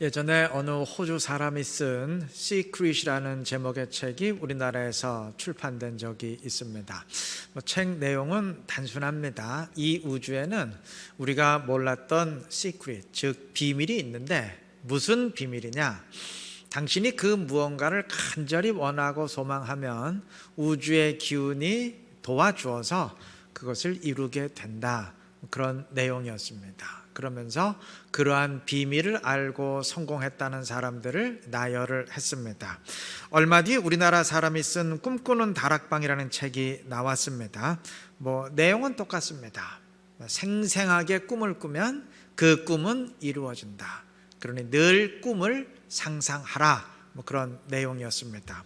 예전에 어느 호주 사람이 쓴 시크릿이라는 제목의 책이 우리나라에서 출판된 적이 있습니다. 책 내용은 단순합니다. 이 우주에는 우리가 몰랐던 시크릿, 즉 비밀이 있는데 무슨 비밀이냐? 당신이 그 무언가를 간절히 원하고 소망하면 우주의 기운이 도와주어서 그것을 이루게 된다. 그런 내용이었습니다. 그러면서 그러한 비밀을 알고 성공했다는 사람들을 나열을 했습니다. 얼마 뒤 우리나라 사람이 쓴 꿈꾸는 다락방이라는 책이 나왔습니다. 내용은 똑같습니다. 생생하게 꿈을 꾸면 그 꿈은 이루어진다. 그러니 늘 꿈을 상상하라. 그런 내용이었습니다.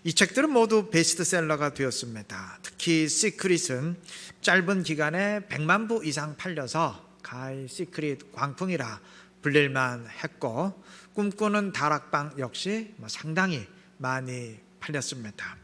이 책들은 모두 베스트셀러가 되었습니다. 특히 시크릿은 짧은 기간에 100만 부 이상 팔려서 가히 시크릿 광풍이라 불릴만 했고, 꿈꾸는 다락방 역시 상당히 많이 팔렸습니다.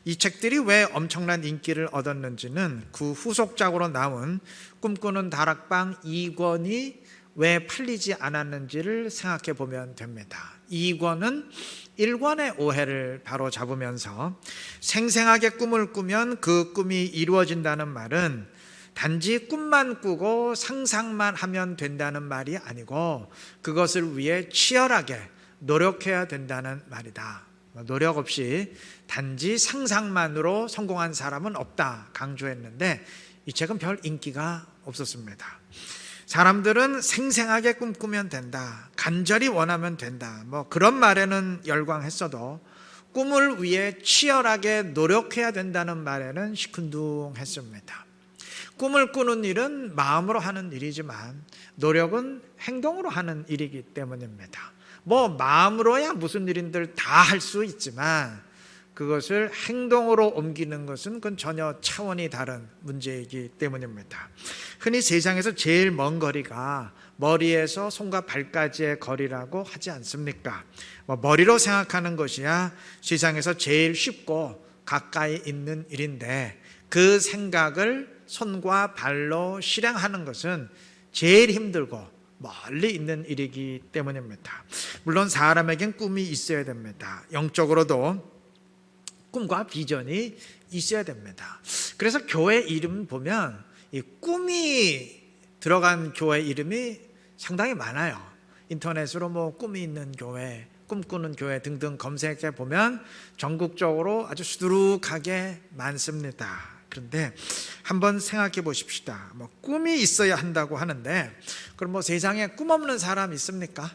이 책들이 왜 엄청난 인기를 얻었는지는 그 후속작으로 나온 꿈꾸는 다락방 2권이 왜 팔리지 않았는지를 생각해 보면 됩니다. 2권은 1권의 오해를 바로 잡으면서 생생하게 꿈을 꾸면 그 꿈이 이루어진다는 말은 단지 꿈만 꾸고 상상만 하면 된다는 말이 아니고 그것을 위해 치열하게 노력해야 된다는 말이다. 노력 없이 단지 상상만으로 성공한 사람은 없다 강조했는데 이 책은 별 인기가 없었습니다. 사람들은 생생하게 꿈꾸면 된다, 간절히 원하면 된다, 그런 말에는 열광했어도 꿈을 위해 치열하게 노력해야 된다는 말에는 시큰둥했습니다. 꿈을 꾸는 일은 마음으로 하는 일이지만 노력은 행동으로 하는 일이기 때문입니다. 마음으로야 무슨 일인들 다 할 수 있지만 그것을 행동으로 옮기는 것은 그건 전혀 차원이 다른 문제이기 때문입니다. 흔히 세상에서 제일 먼 거리가 머리에서 손과 발까지의 거리라고 하지 않습니까? 머리로 생각하는 것이야 세상에서 제일 쉽고 가까이 있는 일인데 그 생각을 손과 발로 실행하는 것은 제일 힘들고 멀리 있는 일이기 때문입니다. 물론 사람에겐 꿈이 있어야 됩니다. 영적으로도 꿈과 비전이 있어야 됩니다. 그래서 교회 이름 보면 이 꿈이 들어간 교회 이름이 상당히 많아요. 인터넷으로 꿈이 있는 교회, 꿈꾸는 교회 등등 검색해 보면 전국적으로 아주 수두룩하게 많습니다. 그런데 한번 생각해 보십시다. 꿈이 있어야 한다고 하는데 그럼 세상에 꿈 없는 사람 있습니까?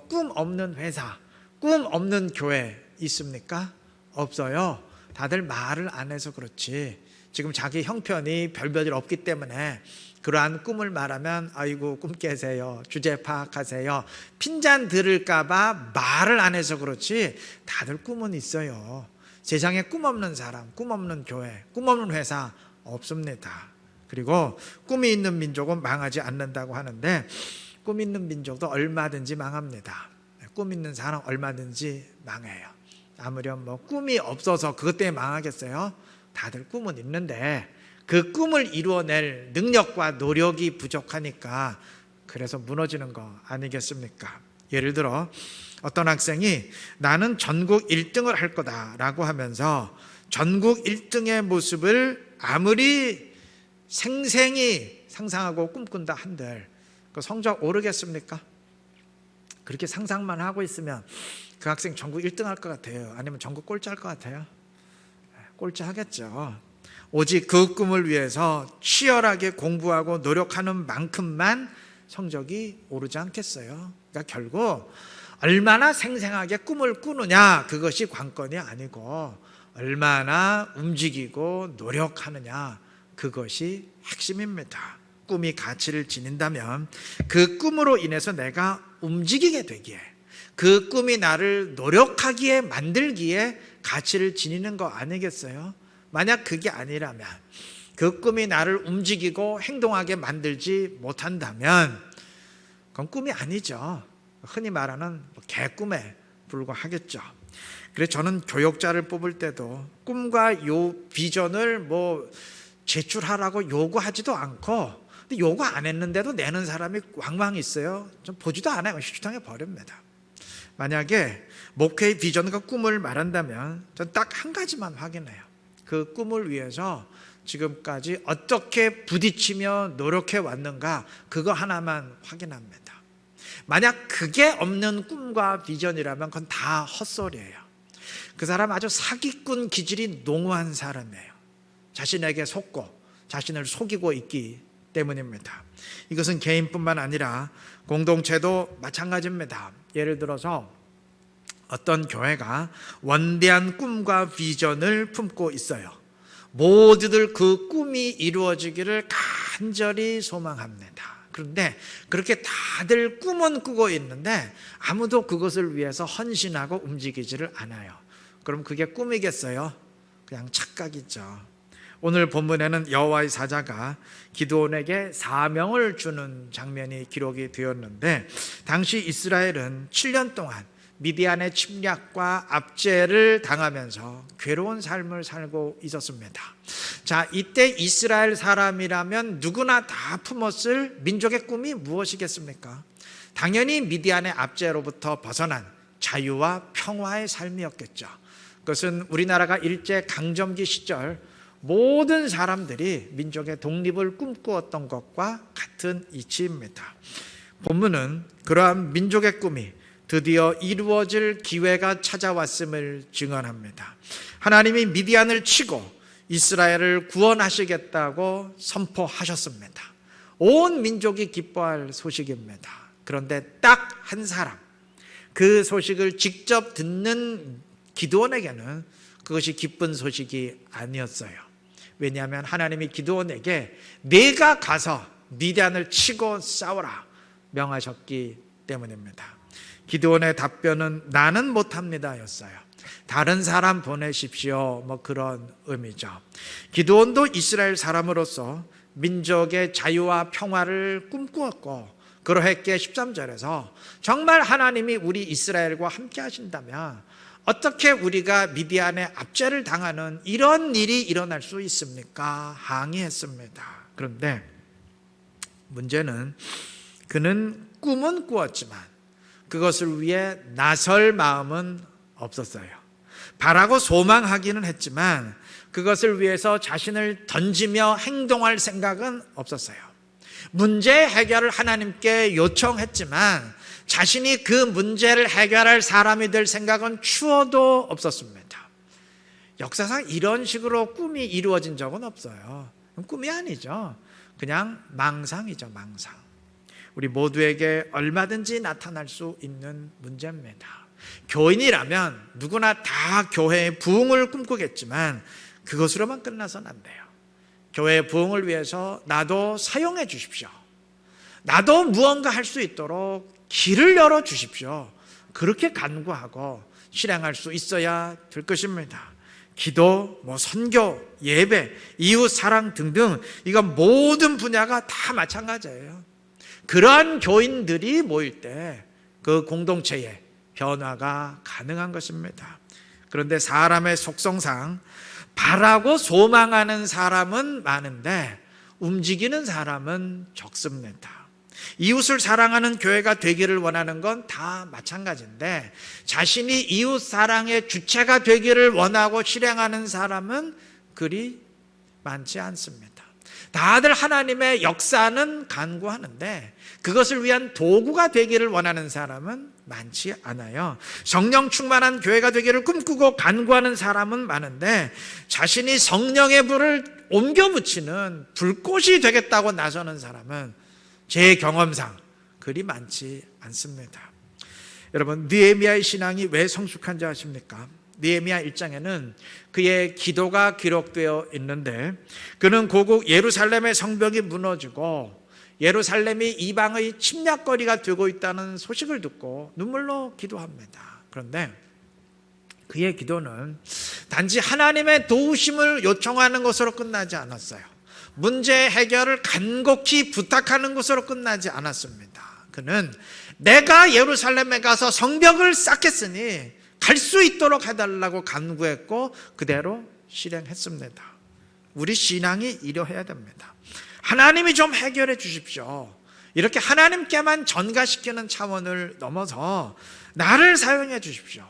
꿈 없는 회사, 꿈 없는 교회 있습니까? 없어요. 다들 말을 안 해서 그렇지 지금 자기 형편이 별별 없기 때문에 그러한 꿈을 말하면 아이고 꿈 깨세요, 주제 파악하세요, 핀잔 들을까 봐 말을 안 해서 그렇지 다들 꿈은 있어요. 세상에 꿈 없는 사람, 꿈 없는 교회, 꿈 없는 회사 없습니다. 그리고 꿈이 있는 민족은 망하지 않는다고 하는데 꿈 있는 민족도 얼마든지 망합니다. 꿈 있는 사람 얼마든지 망해요. 아무렴 꿈이 없어서 그것 때문에 망하겠어요? 다들 꿈은 있는데 그 꿈을 이루어낼 능력과 노력이 부족하니까 그래서 무너지는 거 아니겠습니까? 예를 들어 어떤 학생이 나는 전국 1등을 할 거다라고 하면서 전국 1등의 모습을 아무리 생생히 상상하고 꿈꾼다 한들 그 성적 오르겠습니까? 그렇게 상상만 하고 있으면 그 학생 전국 1등 할 것 같아요? 아니면 전국 꼴찌 할 것 같아요? 꼴찌 하겠죠. 오직 그 꿈을 위해서 치열하게 공부하고 노력하는 만큼만 성적이 오르지 않겠어요? 그러니까 결국 얼마나 생생하게 꿈을 꾸느냐 그것이 관건이 아니고 얼마나 움직이고 노력하느냐 그것이 핵심입니다. 꿈이 가치를 지닌다면 그 꿈으로 인해서 내가 움직이게 되기에 그 꿈이 나를 노력하기에 만들기에 가치를 지니는 거 아니겠어요? 만약 그게 아니라면 그 꿈이 나를 움직이고 행동하게 만들지 못한다면 그건 꿈이 아니죠. 흔히 말하는 개꿈에 불과하겠죠. 그래서 저는 교역자를 뽑을 때도 꿈과 비전을 제출하라고 요구하지도 않고 근데 요거 안 했는데도 내는 사람이 왕왕 있어요. 좀 보지도 않아요. 실추당해 버립니다. 만약에 목회의 비전과 꿈을 말한다면 전 딱 한 가지만 확인해요. 그 꿈을 위해서 지금까지 어떻게 부딪히며 노력해 왔는가, 그거 하나만 확인합니다. 만약 그게 없는 꿈과 비전이라면 그건 다 헛소리예요. 그 사람 아주 사기꾼 기질이 농후한 사람이에요. 자신에게 속고 자신을 속이고 있기 때문입니다. 이것은 개인뿐만 아니라 공동체도 마찬가지입니다. 예를 들어서 어떤 교회가 원대한 꿈과 비전을 품고 있어요. 모두들 그 꿈이 이루어지기를 간절히 소망합니다. 그런데 그렇게 다들 꿈은 꾸고 있는데 아무도 그것을 위해서 헌신하고 움직이지를 않아요. 그럼 그게 꿈이겠어요? 그냥 착각이죠. 오늘 본문에는 여호와의 사자가 기드온에게 사명을 주는 장면이 기록이 되었는데, 당시 이스라엘은 7년 동안 미디안의 침략과 압제를 당하면서 괴로운 삶을 살고 있었습니다. 자, 이때 이스라엘 사람이라면 누구나 다 품었을 민족의 꿈이 무엇이겠습니까? 당연히 미디안의 압제로부터 벗어난 자유와 평화의 삶이었겠죠. 그것은 우리나라가 일제 강점기 시절 모든 사람들이 민족의 독립을 꿈꾸었던 것과 같은 이치입니다. 본문은 그러한 민족의 꿈이 드디어 이루어질 기회가 찾아왔음을 증언합니다. 하나님이 미디안을 치고 이스라엘을 구원하시겠다고 선포하셨습니다. 온 민족이 기뻐할 소식입니다. 그런데 딱 한 사람, 그 소식을 직접 듣는 기드온에게는 그것이 기쁜 소식이 아니었어요. 왜냐하면 하나님이 기드온에게 네가 가서 미디안을 치고 싸워라 명하셨기 때문입니다. 기드온의 답변은 나는 못합니다 였어요. 다른 사람 보내십시오, 그런 의미죠. 기드온도 이스라엘 사람으로서 민족의 자유와 평화를 꿈꾸었고, 그러했기에 13절에서 정말 하나님이 우리 이스라엘과 함께 하신다면 어떻게 우리가 미디안의 압제를 당하는 이런 일이 일어날 수 있습니까? 항의했습니다. 그런데 문제는 그는 꿈은 꾸었지만 그것을 위해 나설 마음은 없었어요. 바라고 소망하기는 했지만 그것을 위해서 자신을 던지며 행동할 생각은 없었어요. 문제 해결을 하나님께 요청했지만 자신이 그 문제를 해결할 사람이 될 생각은 추워도 없었습니다. 역사상 이런 식으로 꿈이 이루어진 적은 없어요. 꿈이 아니죠. 그냥 망상이죠, 망상. 우리 모두에게 얼마든지 나타날 수 있는 문제입니다. 교인이라면 누구나 다 교회의 부흥을 꿈꾸겠지만 그것으로만 끝나서는 안 돼요. 교회의 부흥을 위해서 나도 사용해 주십시오. 나도 무언가 할 수 있도록 길을 열어 주십시오. 그렇게 간구하고 실행할 수 있어야 될 것입니다. 기도, 선교, 예배, 이웃 사랑 등등, 이건 모든 분야가 다 마찬가지예요. 그러한 교인들이 모일 때 그 공동체에 변화가 가능한 것입니다. 그런데 사람의 속성상 바라고 소망하는 사람은 많은데 움직이는 사람은 적습니다. 이웃을 사랑하는 교회가 되기를 원하는 건 다 마찬가지인데 자신이 이웃 사랑의 주체가 되기를 원하고 실행하는 사람은 그리 많지 않습니다. 다들 하나님의 역사는 간구하는데 그것을 위한 도구가 되기를 원하는 사람은 많지 않아요. 성령 충만한 교회가 되기를 꿈꾸고 간구하는 사람은 많은데 자신이 성령의 불을 옮겨 붙이는 불꽃이 되겠다고 나서는 사람은 제 경험상 그리 많지 않습니다. 여러분, 느헤미야의 신앙이 왜 성숙한지 아십니까? 느헤미야 1장에는 그의 기도가 기록되어 있는데 그는 고국 예루살렘의 성벽이 무너지고 예루살렘이 이방의 침략거리가 되고 있다는 소식을 듣고 눈물로 기도합니다. 그런데 그의 기도는 단지 하나님의 도우심을 요청하는 것으로 끝나지 않았어요. 문제 해결을 간곡히 부탁하는 것으로 끝나지 않았습니다. 그는 내가 예루살렘에 가서 성벽을 쌓겠으니 갈 수 있도록 해달라고 간구했고 그대로 실행했습니다. 우리 신앙이 이러해야 됩니다. 하나님이 좀 해결해 주십시오. 이렇게 하나님께만 전가시키는 차원을 넘어서 나를 사용해 주십시오.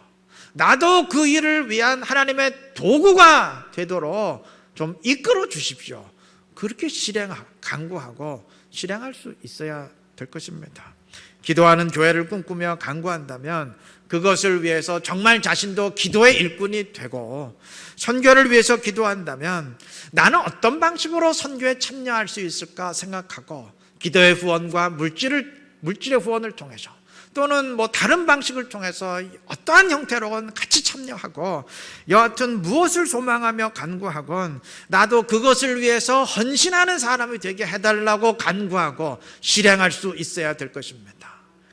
나도 그 일을 위한 하나님의 도구가 되도록 좀 이끌어 주십시오. 그렇게 간구하고 실행할 수 있어야 될 것입니다. 기도하는 교회를 꿈꾸며 간구한다면 그것을 위해서 정말 자신도 기도의 일꾼이 되고, 선교를 위해서 기도한다면 나는 어떤 방식으로 선교에 참여할 수 있을까 생각하고, 기도의 후원과 물질의 후원을 통해서 또는 다른 방식을 통해서 어떠한 형태로건 같이 참여하고, 여하튼 무엇을 소망하며 간구하건 나도 그것을 위해서 헌신하는 사람이 되게 해달라고 간구하고 실행할 수 있어야 될 것입니다.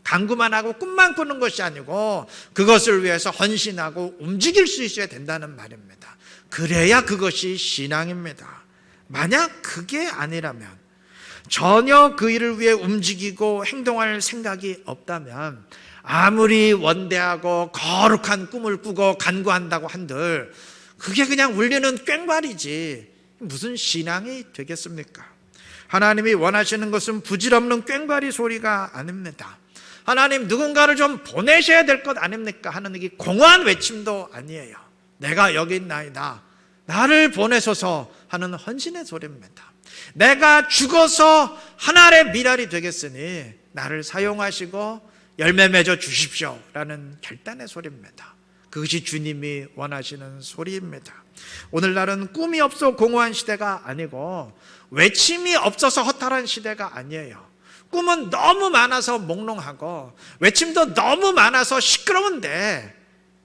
간구만 하고 꿈만 꾸는 것이 아니고 그것을 위해서 헌신하고 움직일 수 있어야 된다는 말입니다. 그래야 그것이 신앙입니다. 만약 그게 아니라면, 전혀 그 일을 위해 움직이고 행동할 생각이 없다면 아무리 원대하고 거룩한 꿈을 꾸고 간구한다고 한들 그게 그냥 울리는 꽹과리지 무슨 신앙이 되겠습니까? 하나님이 원하시는 것은 부질없는 꽹과리 소리가 아닙니다. 하나님, 누군가를 좀 보내셔야 될 것 아닙니까 하는 이 공허한 외침도 아니에요. 내가 여기 있나이다, 나를 보내소서 하는 헌신의 소리입니다. 내가 죽어서 하나의 미랄이 되겠으니 나를 사용하시고 열매 맺어 주십시오 라는 결단의 소리입니다. 그것이 주님이 원하시는 소리입니다. 오늘날은 꿈이 없어 공허한 시대가 아니고 외침이 없어서 허탈한 시대가 아니에요. 꿈은 너무 많아서 몽롱하고 외침도 너무 많아서 시끄러운데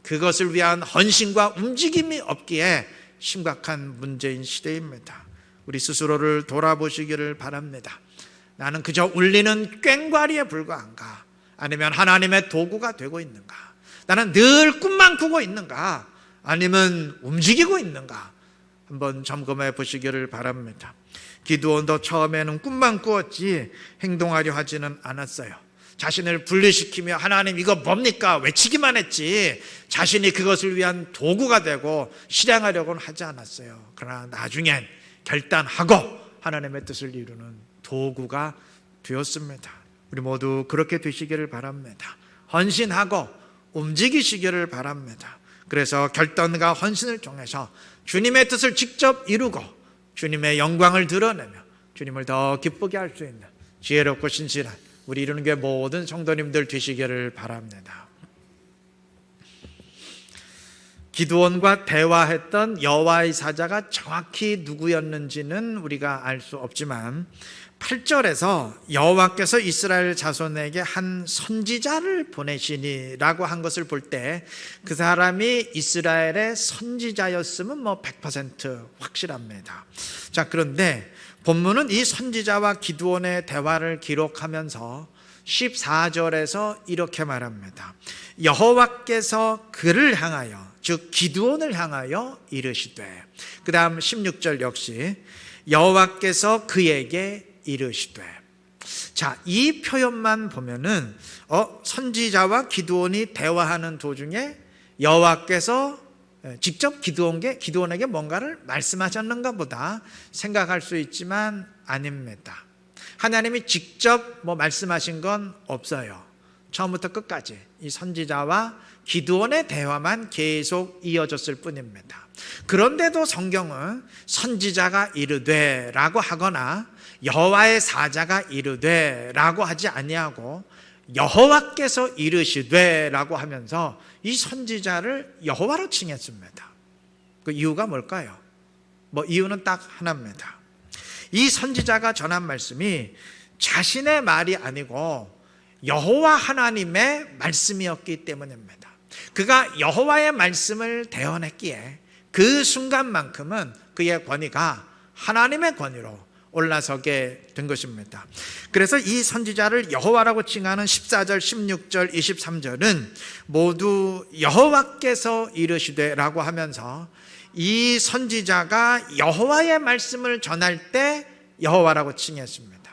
그것을 위한 헌신과 움직임이 없기에 심각한 문제인 시대입니다. 우리 스스로를 돌아보시기를 바랍니다. 나는 그저 울리는 꽹과리에 불과한가? 아니면 하나님의 도구가 되고 있는가? 나는 늘 꿈만 꾸고 있는가? 아니면 움직이고 있는가? 한번 점검해 보시기를 바랍니다. 기드온도 처음에는 꿈만 꾸었지 행동하려 하지는 않았어요. 자신을 분리시키며 하나님 이거 뭡니까? 외치기만 했지 자신이 그것을 위한 도구가 되고 실행하려고는 하지 않았어요. 그러나 나중엔 결단하고 하나님의 뜻을 이루는 도구가 되었습니다. 우리 모두 그렇게 되시기를 바랍니다. 헌신하고 움직이시기를 바랍니다. 그래서 결단과 헌신을 통해서 주님의 뜻을 직접 이루고 주님의 영광을 드러내며 주님을 더 기쁘게 할 수 있는 지혜롭고 신실한 우리 이루는 교회 모든 성도님들 되시기를 바랍니다. 기드온과 대화했던 여호와의 사자가 정확히 누구였는지는 우리가 알 수 없지만 8절에서 여호와께서 이스라엘 자손에게 한 선지자를 보내시니라고 한 것을 볼 때 그 사람이 이스라엘의 선지자였으면 100% 확실합니다. 자, 그런데 본문은 이 선지자와 기드온의 대화를 기록하면서 14절에서 이렇게 말합니다. 여호와께서 그를 향하여, 즉 기드온을 향하여 이르시되, 그 다음 16절 역시 여호와께서 그에게 이르시되. 자, 이 표현만 보면은 선지자와 기드온이 대화하는 도중에 여호와께서 직접 기드온에게 뭔가를 말씀하셨는가 보다 생각할 수 있지만 아닙니다. 하나님이 직접 말씀하신 건 없어요. 처음부터 끝까지 이 선지자와 기드온의 대화만 계속 이어졌을 뿐입니다. 그런데도 성경은 선지자가 이르되 라고 하거나 여호와의 사자가 이르되 라고 하지 아니하고 여호와께서 이르시되 라고 하면서 이 선지자를 여호와로 칭했습니다. 그 이유가 뭘까요? 이유는 딱 하나입니다. 이 선지자가 전한 말씀이 자신의 말이 아니고 여호와 하나님의 말씀이었기 때문입니다. 그가 여호와의 말씀을 대언했기에 그 순간만큼은 그의 권위가 하나님의 권위로 올라서게 된 것입니다. 그래서 이 선지자를 여호와라고 칭하는 14절, 16절, 23절은 모두 여호와께서 이르시되 라고 하면서 이 선지자가 여호와의 말씀을 전할 때 여호와라고 칭했습니다.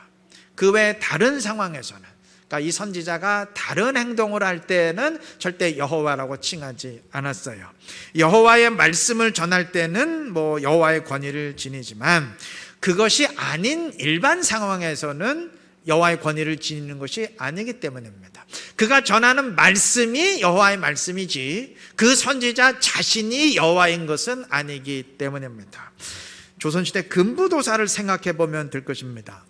그 외 다른 상황에서는, 그러니까 이 선지자가 다른 행동을 할 때는 절대 여호와라고 칭하지 않았어요. 여호와의 말씀을 전할 때는 여호와의 권위를 지니지만 그것이 아닌 일반 상황에서는 여호와의 권위를 지니는 것이 아니기 때문입니다. 그가 전하는 말씀이 여호와의 말씀이지 그 선지자 자신이 여호와인 것은 아니기 때문입니다. 조선시대 금부도사를 생각해 보면 될 것입니다.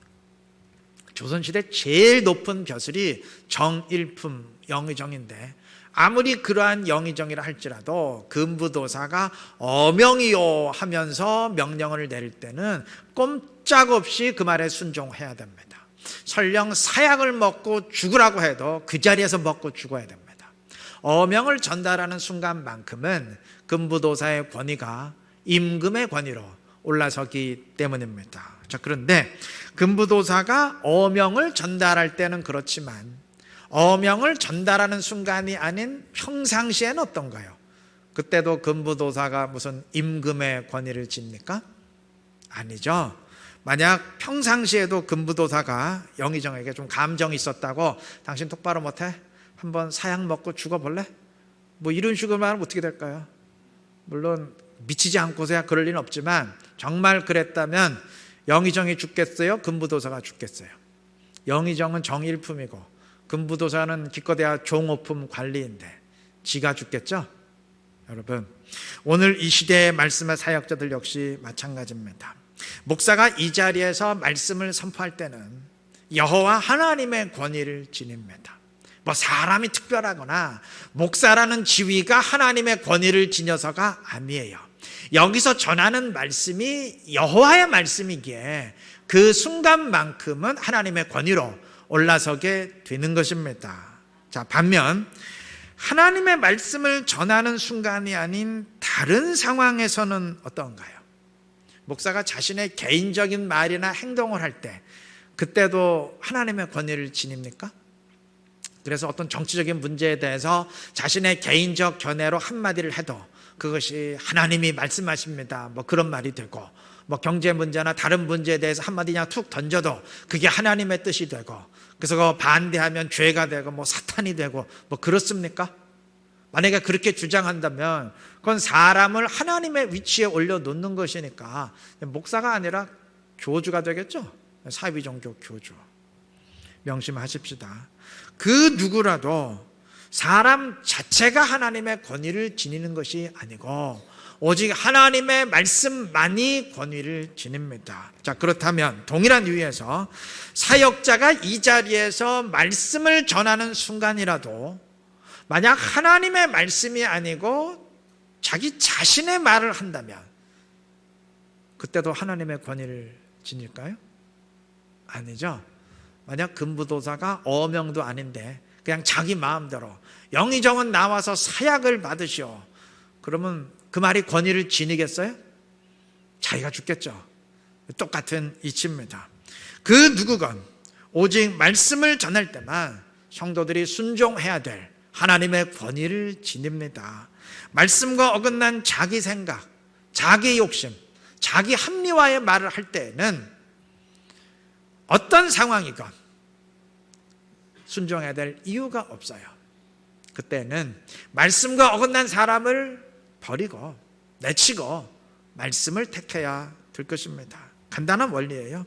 조선시대 제일 높은 벼슬이 정일품 영의정인데 아무리 그러한 영의정이라 할지라도 금부도사가 어명이요 하면서 명령을 내릴 때는 꼼짝없이 그 말에 순종해야 됩니다. 설령 사약을 먹고 죽으라고 해도 그 자리에서 먹고 죽어야 됩니다. 어명을 전달하는 순간만큼은 금부도사의 권위가 임금의 권위로 올라서기 때문입니다. 자, 그런데 금부도사가 어명을 전달할 때는 그렇지만 어명을 전달하는 순간이 아닌 평상시에는 어떤가요? 그때도 금부도사가 무슨 임금의 권위를 집니까? 아니죠. 만약 평상시에도 금부도사가 영의정에게 좀 감정이 있었다고 당신 똑바로 못해? 한번 사약 먹고 죽어볼래? 뭐 이런 식으로 말하면 어떻게 될까요? 물론 미치지 않고서야 그럴 리는 없지만 정말 그랬다면 영의정이 죽겠어요? 금부도사가 죽겠어요? 영의정은 정일품이고 금부도사는 기껏해야 종오품 관리인데 지가 죽겠죠? 여러분, 오늘 이 시대의 말씀의 사역자들 역시 마찬가지입니다. 목사가 이 자리에서 말씀을 선포할 때는 여호와 하나님의 권위를 지닙니다. 뭐 사람이 특별하거나 목사라는 지위가 하나님의 권위를 지녀서가 아니에요. 여기서 전하는 말씀이 여호와의 말씀이기에 그 순간만큼은 하나님의 권위로 올라서게 되는 것입니다. 자, 반면 하나님의 말씀을 전하는 순간이 아닌 다른 상황에서는 어떤가요? 목사가 자신의 개인적인 말이나 행동을 할 때 그때도 하나님의 권위를 지닙니까? 그래서 어떤 정치적인 문제에 대해서 자신의 개인적 견해로 한마디를 해도 그것이 하나님이 말씀하십니다 뭐 그런 말이 되고, 뭐 경제 문제나 다른 문제에 대해서 한마디 그냥 툭 던져도 그게 하나님의 뜻이 되고, 그래서 그거 반대하면 죄가 되고 뭐 사탄이 되고 뭐 그렇습니까? 만약에 그렇게 주장한다면 그건 사람을 하나님의 위치에 올려놓는 것이니까 목사가 아니라 교주가 되겠죠. 사위종교 교주. 명심하십시다. 그 누구라도 사람 자체가 하나님의 권위를 지니는 것이 아니고 오직 하나님의 말씀만이 권위를 지닙니다. 자, 그렇다면 동일한 이유에서 사역자가 이 자리에서 말씀을 전하는 순간이라도 만약 하나님의 말씀이 아니고 자기 자신의 말을 한다면 그때도 하나님의 권위를 지닐까요? 아니죠. 만약 금부도사가 어명도 아닌데 그냥 자기 마음대로 영의정은 나와서 사약을 받으시오, 그러면 그 말이 권위를 지니겠어요? 자기가 죽겠죠. 똑같은 이치입니다. 그 누구건 오직 말씀을 전할 때만 성도들이 순종해야 될 하나님의 권위를 지닙니다. 말씀과 어긋난 자기 생각, 자기 욕심, 자기 합리화의 말을 할 때에는 어떤 상황이건 순종해야 될 이유가 없어요. 그때는 말씀과 어긋난 사람을 버리고 내치고 말씀을 택해야 될 것입니다. 간단한 원리예요.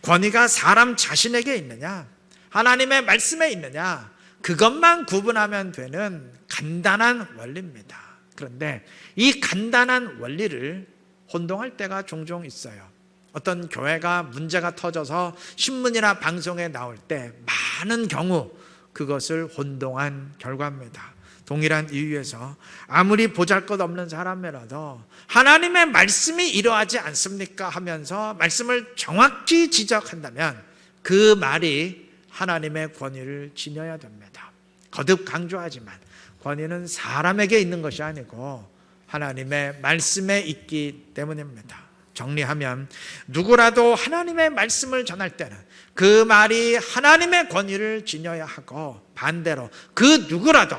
권위가 사람 자신에게 있느냐, 하나님의 말씀에 있느냐, 그것만 구분하면 되는 간단한 원리입니다. 그런데 이 간단한 원리를 혼동할 때가 종종 있어요. 어떤 교회가 문제가 터져서 신문이나 방송에 나올 때 많은 경우 그것을 혼동한 결과입니다. 동일한 이유에서 아무리 보잘것없는 사람이라도 하나님의 말씀이 이러하지 않습니까 하면서 말씀을 정확히 지적한다면 그 말이 하나님의 권위를 지녀야 됩니다. 거듭 강조하지만 권위는 사람에게 있는 것이 아니고 하나님의 말씀에 있기 때문입니다. 정리하면 누구라도 하나님의 말씀을 전할 때는 그 말이 하나님의 권위를 지녀야 하고, 반대로 그 누구라도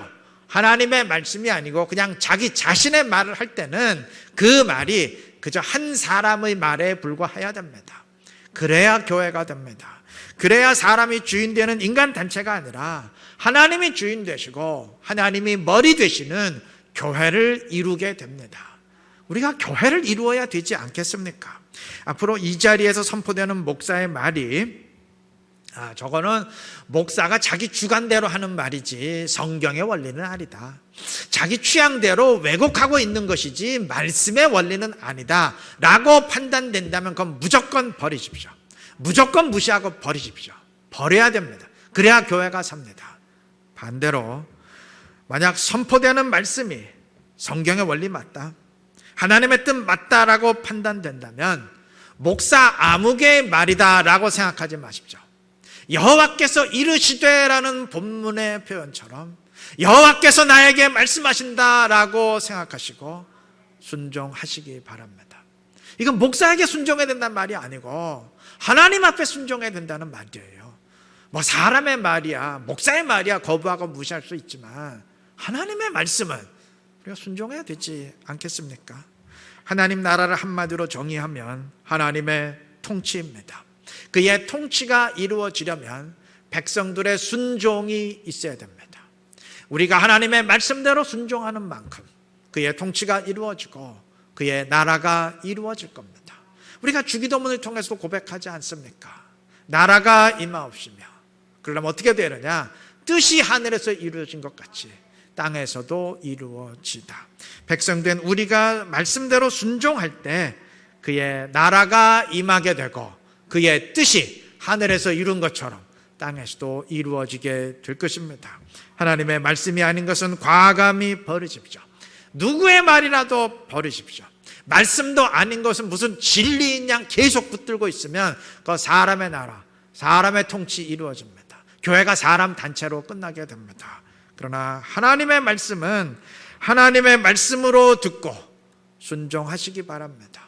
하나님의 말씀이 아니고 그냥 자기 자신의 말을 할 때는 그 말이 그저 한 사람의 말에 불과해야 됩니다. 그래야 교회가 됩니다. 그래야 사람이 주인 되는 인간 단체가 아니라 하나님이 주인 되시고 하나님이 머리 되시는 교회를 이루게 됩니다. 우리가 교회를 이루어야 되지 않겠습니까? 앞으로 이 자리에서 선포되는 목사의 말이 저거는 목사가 자기 주관대로 하는 말이지 성경의 원리는 아니다. 자기 취향대로 왜곡하고 있는 것이지 말씀의 원리는 아니다 라고 판단된다면 그건 무조건 버리십시오. 무조건 무시하고 버리십시오. 버려야 됩니다. 그래야 교회가 삽니다. 반대로 만약 선포되는 말씀이 성경의 원리 맞다, 하나님의 뜻 맞다라고 판단된다면 목사 아무개의 말이다라고 생각하지 마십시오. 여호와께서 이르시되라는 본문의 표현처럼 여호와께서 나에게 말씀하신다라고 생각하시고 순종하시기 바랍니다. 이건 목사에게 순종해야 된다는 말이 아니고 하나님 앞에 순종해야 된다는 말이에요. 뭐 사람의 말이야, 목사의 말이야 거부하고 무시할 수 있지만 하나님의 말씀은 우리가 순종해야 되지 않겠습니까? 하나님 나라를 한마디로 정의하면 하나님의 통치입니다. 그의 통치가 이루어지려면 백성들의 순종이 있어야 됩니다. 우리가 하나님의 말씀대로 순종하는 만큼 그의 통치가 이루어지고 그의 나라가 이루어질 겁니다. 우리가 주기도문을 통해서도 고백하지 않습니까? 나라가 임하옵시며, 그러면 어떻게 되느냐? 뜻이 하늘에서 이루어진 것 같이 땅에서도 이루어지다. 백성된 우리가 말씀대로 순종할 때 그의 나라가 임하게 되고 그의 뜻이 하늘에서 이룬 것처럼 땅에서도 이루어지게 될 것입니다. 하나님의 말씀이 아닌 것은 과감히 버리십시오. 누구의 말이라도 버리십시오. 말씀도 아닌 것은 무슨 진리인 양 계속 붙들고 있으면 그 사람의 나라, 사람의 통치 이루어집니다. 교회가 사람 단체로 끝나게 됩니다. 그러나 하나님의 말씀은 하나님의 말씀으로 듣고 순종하시기 바랍니다.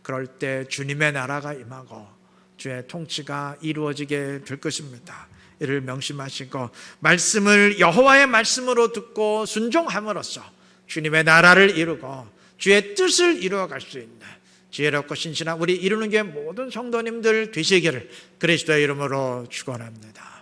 그럴 때 주님의 나라가 임하고 주의 통치가 이루어지게 될 것입니다. 이를 명심하시고 말씀을 여호와의 말씀으로 듣고 순종함으로써 주님의 나라를 이루고 주의 뜻을 이루어갈 수 있는 지혜롭고 신실한 우리 이루는 교회 모든 성도님들 되시기를 그리스도의 이름으로 축원합니다.